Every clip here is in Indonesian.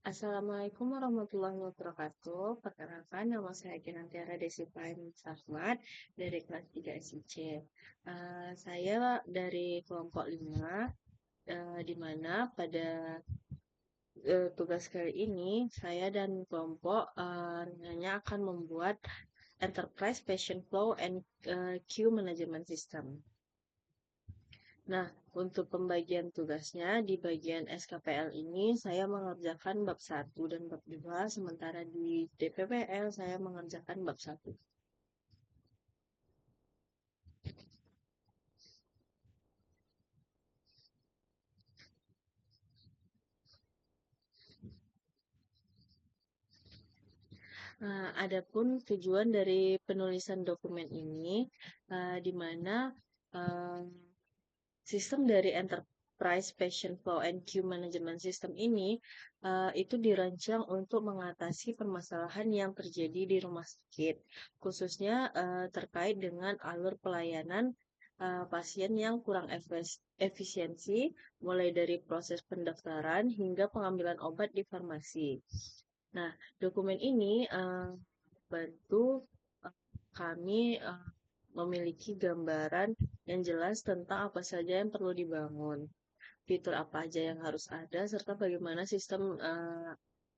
Assalamualaikum warahmatullahi wabarakatuh. Perkenalkan, nama saya Ginantiara Desi Prime Sahmat dari kelas 3 SIC. Saya dari kelompok 5, di mana pada tugas kali ini saya dan kelompok hanya akan membuat Enterprise Passion Flow and Queue Management System. Nah, untuk pembagian tugasnya di bagian SKPL ini saya mengerjakan bab 1 dan bab 2, sementara di DPPL saya mengerjakan bab 1. Adapun tujuan dari penulisan dokumen ini, di mana eh, sistem dari Enterprise Passion Flow and Queue Management System ini itu dirancang untuk mengatasi permasalahan yang terjadi di rumah sakit, khususnya terkait dengan alur pelayanan pasien yang kurang efisiensi, mulai dari proses pendaftaran hingga pengambilan obat di farmasi. Nah, dokumen ini bantu kami memiliki gambaran yang jelas tentang apa saja yang perlu dibangun, fitur apa aja yang harus ada, serta bagaimana sistem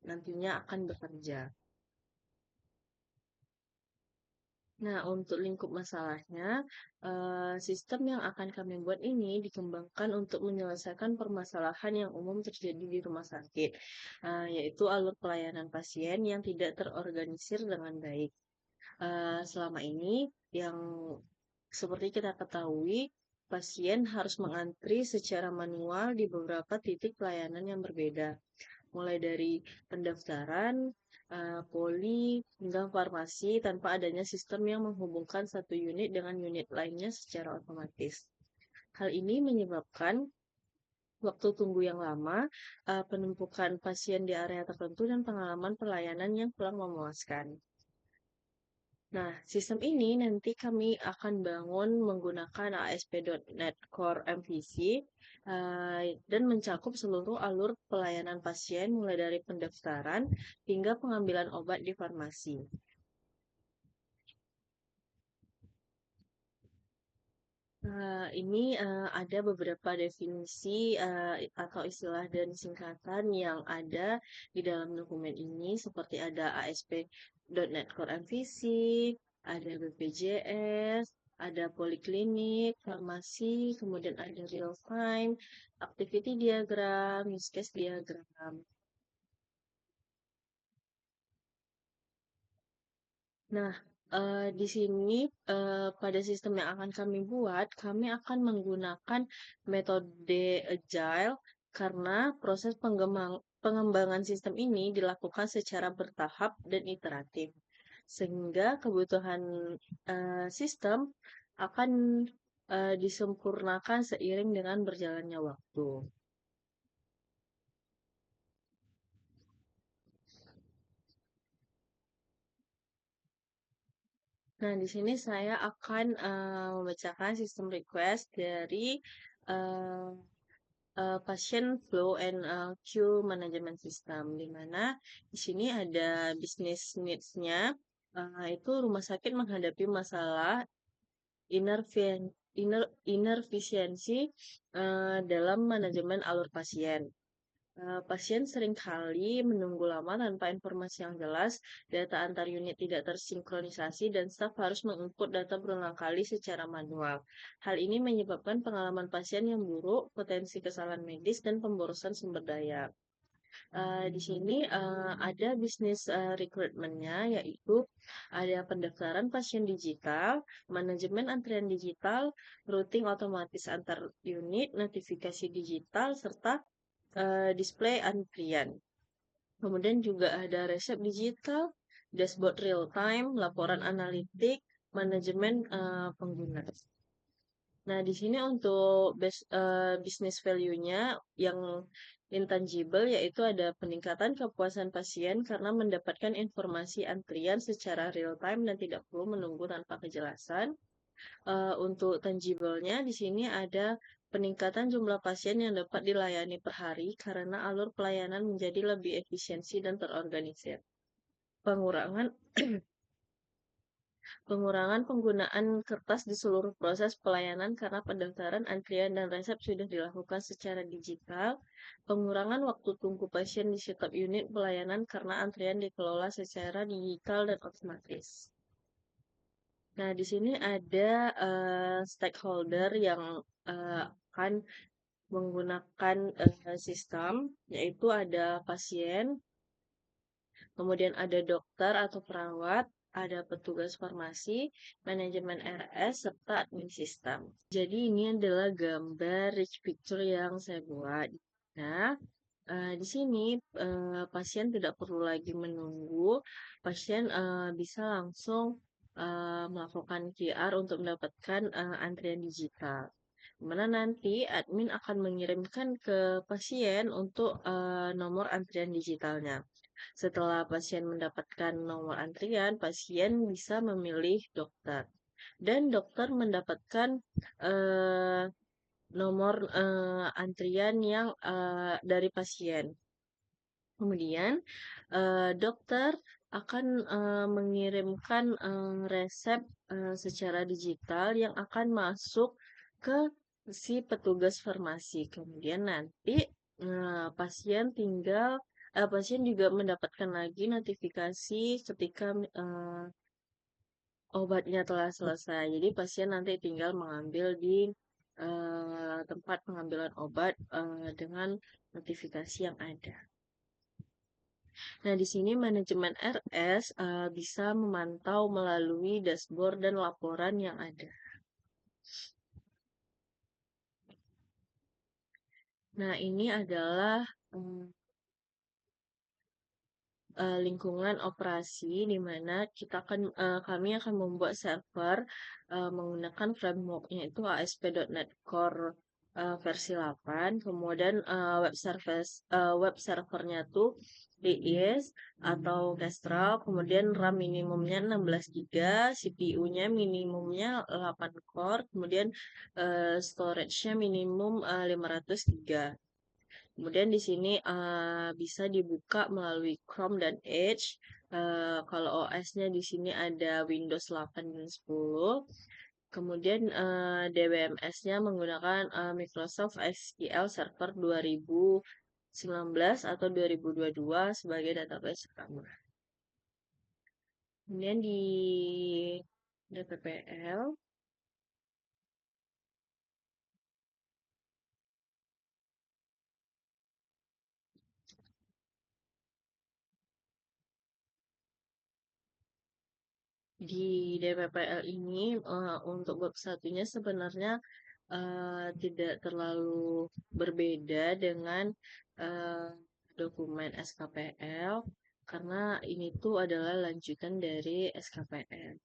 nantinya akan bekerja. Nah, untuk lingkup masalahnya, sistem yang akan kami buat ini dikembangkan untuk menyelesaikan permasalahan yang umum terjadi di rumah sakit, yaitu alur pelayanan pasien yang tidak terorganisir dengan baik. Selama ini, yang seperti kita ketahui, pasien harus mengantri secara manual di beberapa titik pelayanan yang berbeda, mulai dari pendaftaran, poli, hingga farmasi tanpa adanya sistem yang menghubungkan satu unit dengan unit lainnya secara otomatis. Hal ini menyebabkan waktu tunggu yang lama, penumpukan pasien di area tertentu, dan pengalaman pelayanan yang kurang memuaskan. Nah, sistem ini nanti kami akan bangun menggunakan ASP.NET Core MVC dan mencakup seluruh alur pelayanan pasien mulai dari pendaftaran hingga pengambilan obat di farmasi. Ini ada beberapa definisi atau istilah dan singkatan yang ada di dalam dokumen ini, seperti ada ASP.NET Core MVC, ada BPJS, ada poliklinik, farmasi, kemudian ada real time, activity diagram, use case diagram. Nah, di sini pada sistem yang akan kami buat, kami akan menggunakan metode agile karena proses pengembangan sistem ini dilakukan secara bertahap dan iteratif, sehingga kebutuhan sistem akan disempurnakan seiring dengan berjalannya waktu. Nah, di sini saya akan membacakan sistem request dari eh, Patient Flow and Queue Management System, di mana di sini ada business needs-nya, itu rumah sakit menghadapi masalah inervien- inerfisiensi dalam manajemen alur pasien. Pasien seringkali menunggu lama tanpa informasi yang jelas, data antar unit tidak tersinkronisasi, dan staf harus menginput data berulang kali secara manual. Hal ini menyebabkan pengalaman pasien yang buruk, potensi kesalahan medis, dan pemborosan sumber daya. Di sini ada bisnis recruitment-nya, yaitu ada pendaftaran pasien digital, manajemen antrian digital, routing otomatis antar unit, notifikasi digital, serta display antrian. Kemudian juga ada resep digital, dashboard real time, laporan analitik, manajemen pengguna. Nah, di sini untuk business value-nya yang intangible, yaitu ada peningkatan kepuasan pasien karena mendapatkan informasi antrian secara real time dan tidak perlu menunggu tanpa kejelasan. Untuk tangible-nya di sini ada peningkatan jumlah pasien yang dapat dilayani per hari karena alur pelayanan menjadi lebih efisiensi dan terorganisir. Pengurangan Pengurangan penggunaan kertas di seluruh proses pelayanan karena pendaftaran, antrian, dan resep sudah dilakukan secara digital. Pengurangan waktu tunggu pasien di setiap unit pelayanan karena antrian dikelola secara digital dan otomatis. Nah, di sini ada stakeholder yang akan menggunakan sistem, yaitu ada pasien, kemudian ada dokter atau perawat, ada petugas farmasi, manajemen RS, serta admin sistem. Jadi ini adalah gambar rich picture yang saya buat. Nah, di sini pasien tidak perlu lagi menunggu, pasien bisa langsung melakukan QR untuk mendapatkan antrian digital. Dimana nanti admin akan mengirimkan ke pasien untuk nomor antrian digitalnya. Setelah pasien mendapatkan nomor antrian, pasien bisa memilih dokter. Dan dokter mendapatkan eh, nomor antrian yang dari pasien. Kemudian, dokter akan mengirimkan resep secara digital yang akan masuk ke si petugas farmasi. Kemudian nanti pasien juga mendapatkan lagi notifikasi ketika obatnya telah selesai. Jadi pasien nanti tinggal mengambil di tempat pengambilan obat dengan notifikasi yang ada. Nah, di sini manajemen RS bisa memantau melalui dashboard dan laporan yang ada. Nah, ini adalah lingkungan operasi di mana kami akan membuat server menggunakan frameworknya itu ASP.NET Core versi 8. Kemudian web servernya tuh DIS atau Kestrel, kemudian RAM minimumnya 16 GB, CPU-nya minimumnya 8 core, kemudian storage-nya minimum 500 GB. Kemudian di sini bisa dibuka melalui Chrome dan Edge. Kalau OS-nya di sini ada Windows 8 dan 10. Kemudian DBMS-nya menggunakan Microsoft SQL Server 2019 atau 2022 sebagai database utama. Kemudian di DPPL di DPPL ini untuk bab satunya sebenarnya tidak terlalu berbeda dengan uh, dokumen SKPL karena ini tuh adalah lanjutan dari SKPL.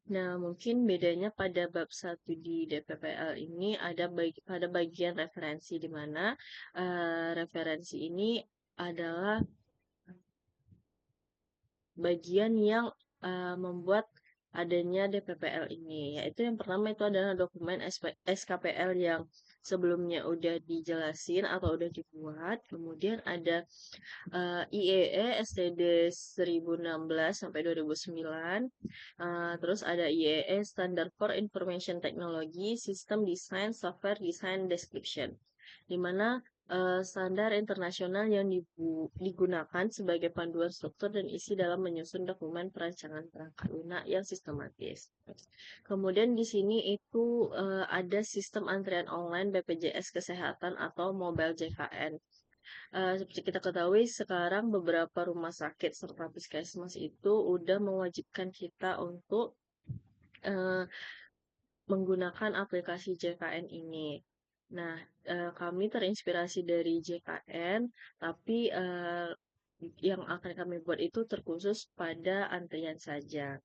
Nah, mungkin bedanya pada bab 1 di DPPL ini ada pada bagian referensi di mana referensi ini adalah bagian yang membuat adanya DPPL ini, yaitu yang pertama itu adalah dokumen SKPL yang sebelumnya udah dijelasin atau udah dibuat, kemudian ada IEE STD 1016 sampai 2009, terus ada IEE Standard for Information Technology, System Design, Software Design Description, di mana standar internasional yang digunakan sebagai panduan struktur dan isi dalam menyusun dokumen perancangan perangkat lunak yang sistematis. Kemudian di sini itu ada sistem antrian online BPJS Kesehatan atau Mobile JKN. Seperti kita ketahui sekarang beberapa rumah sakit serta puskesmas itu udah mewajibkan kita untuk uh, menggunakan aplikasi JKN ini. Nah, kami terinspirasi dari JKN, tapi yang akan kami buat itu terkhusus pada antrian saja.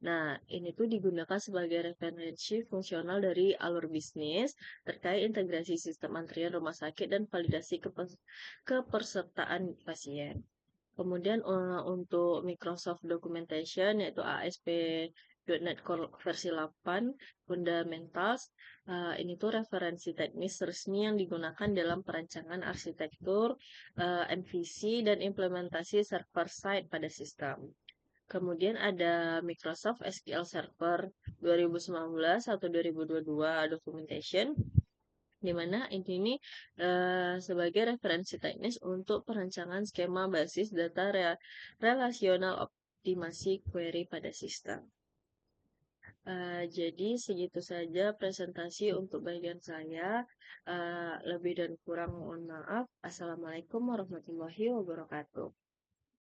Nah, ini tuh digunakan sebagai referensi fungsional dari alur bisnis terkait integrasi sistem antrian rumah sakit dan validasi kepesertaan pasien. Kemudian untuk Microsoft Documentation yaitu ASP .NET Core versi 8 Fundamentals. Ini tuh referensi teknis resmi yang digunakan dalam perancangan arsitektur, MVC, dan implementasi server-side pada sistem. Kemudian ada Microsoft SQL Server 2019 atau 2022 Documentation, di mana ini sebagai referensi teknis untuk perancangan skema basis data relasional optimasi query pada sistem. Jadi segitu saja presentasi untuk bagian saya. Lebih dan kurang mohon maaf. Assalamualaikum warahmatullahi wabarakatuh.